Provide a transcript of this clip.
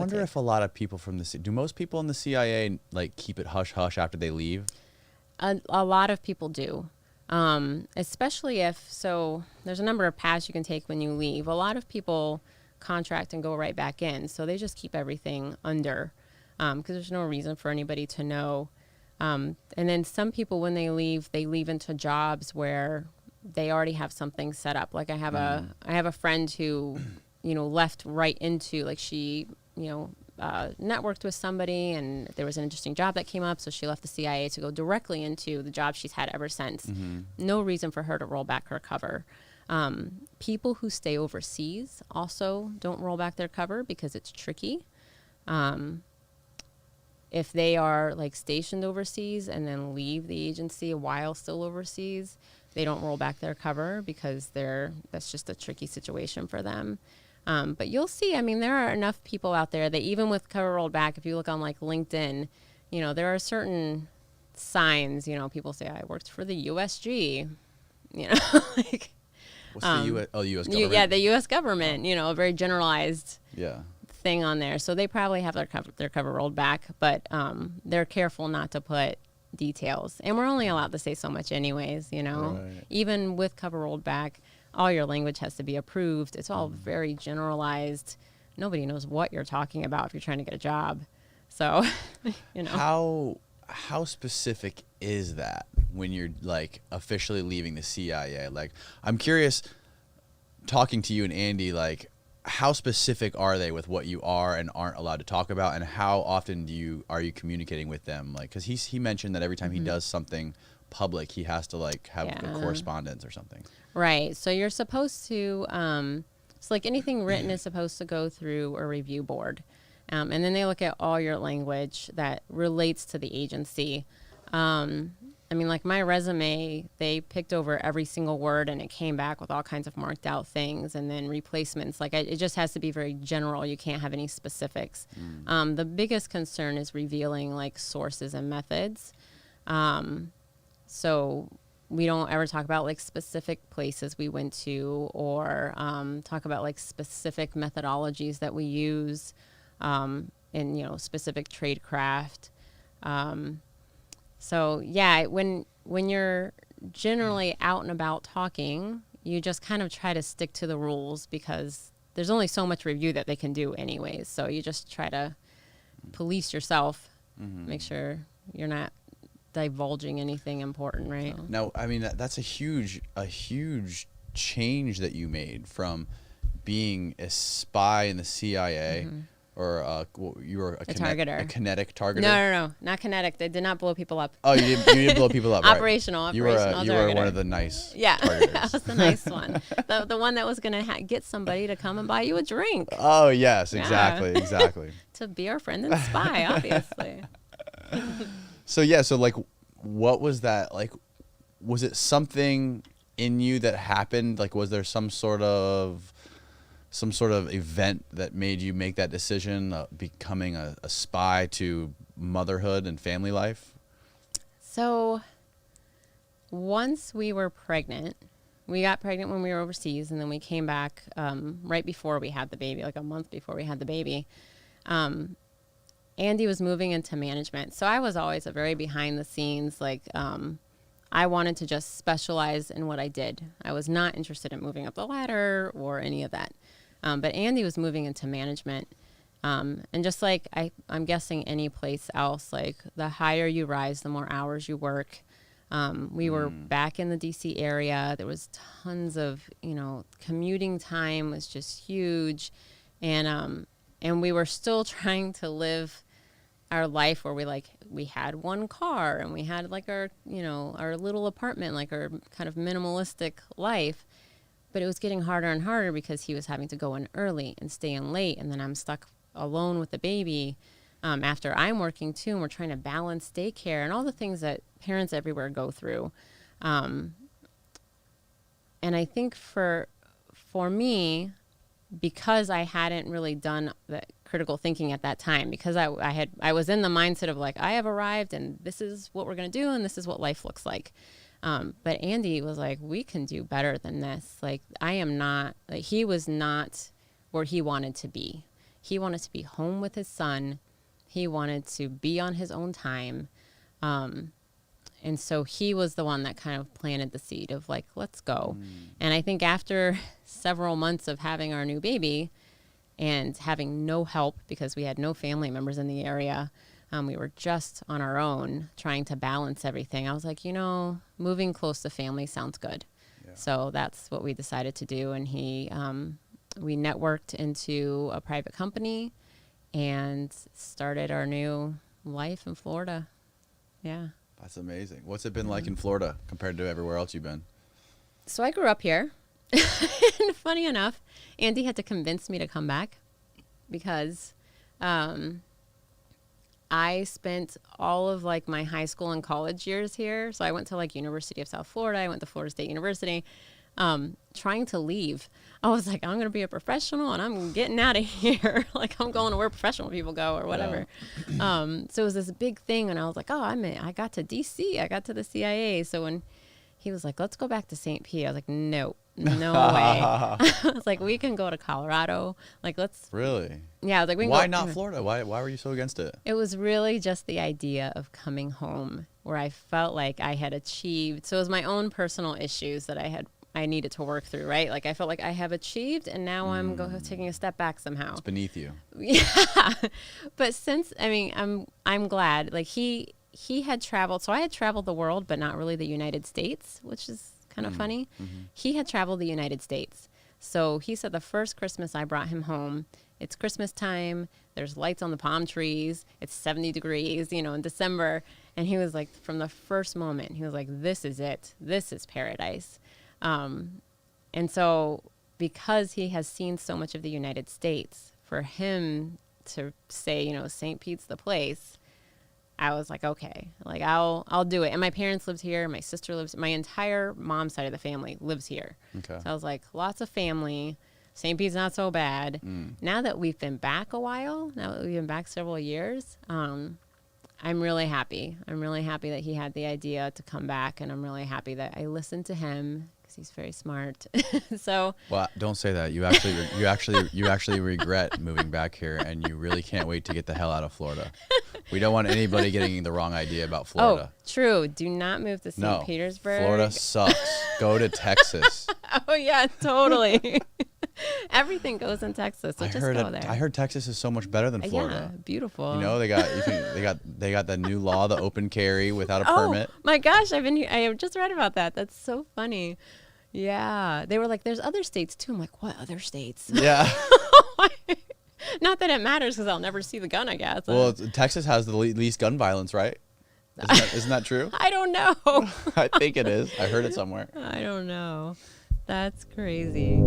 wonder if a lot of people from do most people in the CIA like keep it hush hush after they leave? A lot of people do. Especially so there's a number of paths you can take when you leave. A lot of people contract and go right back in. So they just keep everything under because there's no reason for anybody to know. And then some people, when they leave into jobs where they already have something set up. Like I have a friend who, left right into, like, she, networked with somebody and there was an interesting job that came up. So she left the CIA to go directly into the job she's had ever since. No reason for her to roll back her cover. People who stay overseas also don't roll back their cover because it's tricky. If they are like stationed overseas and then leave the agency while still overseas, they don't roll back their cover because that's just a tricky situation for them. But you'll see, there are enough people out there that even with cover rolled back, if you look on like LinkedIn, there are certain signs, people say, I worked for the USG, like, what's the U.S. U.S. government? Yeah, the U.S. government, a very generalized thing on there. So they probably have their cover rolled back, but they're careful not to put details. And we're only allowed to say so much anyways, Right. Even with cover rolled back, all your language has to be approved. It's all very generalized. Nobody knows what you're talking about if you're trying to get a job. So, How specific is that when you're like officially leaving the CIA? Like, I'm curious, talking to you and Andy, like, how specific are they with what you are and aren't allowed to talk about, and how often are you communicating with them? Like, because he mentioned that every time he does something public, he has to like have a correspondence or something. Right. So you're supposed to, so like anything written is supposed to go through a review board. And then they look at all your language that relates to the agency. Like my resume, they picked over every single word and it came back with all kinds of marked out things and then replacements. Like it just has to be very general. You can't have any specifics. The biggest concern is revealing like sources and methods. So we don't ever talk about like specific places we went to or talk about like specific methodologies that we use in, specific trade craft. So yeah, when you're generally out and about talking, you just kind of try to stick to the rules because there's only so much review that they can do anyways. So you just try to police yourself, make sure you're not divulging anything important, right? Now, that's a huge change that you made from being a spy in the CIA or you were a targeter. A kinetic targeter. No, not kinetic. They did not blow people up. Oh, you didn't blow people up. Right. Operational. You were one of the nice. Yeah, targeters. That was the nice one. The one that was gonna get somebody to come and buy you a drink. Oh yes, exactly. To be our friend and spy, obviously. So like, what was that like? Was it something in you that happened? Like, was there some sort of event that made you make that decision, becoming a spy to motherhood and family life? So once we were pregnant, we got pregnant when we were overseas, and then we came back right before we had the baby, like a month before we had the baby. Andy was moving into management. So I was always a very behind the scenes, like I wanted to just specialize in what I did. I was not interested in moving up the ladder or any of that. But Andy was moving into management. And just like I'm guessing any place else, like the higher you rise, the more hours you work. We were back in the DC area. There was tons of, commuting time was just huge. And we were still trying to live our life where we had one car and we had like our little apartment, like our kind of minimalistic life. But it was getting harder and harder because he was having to go in early and stay in late. And then I'm stuck alone with the baby after I'm working too. And we're trying to balance daycare and all the things that parents everywhere go through. And I think for me, because I hadn't really done the critical thinking at that time, because I was in the mindset of like, I have arrived and this is what we're going to do and this is what life looks like. But Andy was like, we can do better than this. Like, I am not, like, he was not where he wanted to be. He wanted to be home with his son. He wanted to be on his own time. And so he was the one that kind of planted the seed of like, let's go. And I think after several months of having our new baby and having no help because we had no family members in the area, we were just on our own trying to balance everything. I was like, moving close to family sounds good. Yeah. So that's what we decided to do. And we networked into a private company and started our new life in Florida. Yeah. That's amazing. What's it been like in Florida compared to everywhere else you've been? So I grew up here. And funny enough, Andy had to convince me to come back because I spent all of like my high school and college years here. So I went to like University of South Florida. I went to Florida State University. Trying to leave. I was like, I'm going to be a professional and I'm getting out of here. Like I'm going to where professional people go or whatever. Yeah. So it was this big thing. And I was like, I got to DC. I got to the CIA. So when he was like, let's go back to St. Pete, I was like, no way. I was like, we can go to Colorado. Like, let's. Really? Yeah. I was like, why not Florida? Why were you so against it? It was really just the idea of coming home where I felt like I had achieved. So it was my own personal issues that I needed to work through, right? Like I felt like I have achieved and now I'm taking a step back somehow. It's beneath you. Yeah. But I'm glad. Like he had traveled. So I had traveled the world, but not really the United States, which is kind of funny. Mm-hmm. He had traveled the United States. So he said the first Christmas I brought him home, it's Christmas time. There's lights on the palm trees. It's 70 degrees, in December. And he was like, from the first moment, he was like, this is it. This is paradise. And so because he has seen so much of the United States, for him to say, St. Pete's the place, I was like, okay, like I'll do it. And my parents lived here. My sister lives, my entire mom's side of the family lives here. Okay. So I was like, lots of family. St. Pete's not so bad. Now that we've been back a while, now that we've been back several years, I'm really happy. I'm really happy that he had the idea to come back. And I'm really happy that I listened to him. He's very smart. So. Well, don't say that. You actually regret moving back here, and you really can't wait to get the hell out of Florida. We don't want anybody getting the wrong idea about Florida. Oh, true. Do not move to St. Petersburg. Florida sucks. Go to Texas. Oh yeah, totally. Everything goes in Texas. So just go there. I heard Texas is so much better than Florida. Yeah, beautiful. They got the new law, the open carry without a permit. Oh my gosh, I have just read about that. That's so funny. Yeah, they were like, "There's other states too." I'm like, "What other states?" Yeah. Not that it matters because I'll never see the gun, I guess. Well, Texas has the least gun violence, right? Isn't that true? I don't know. I think it is. I heard it somewhere. I don't know. That's crazy.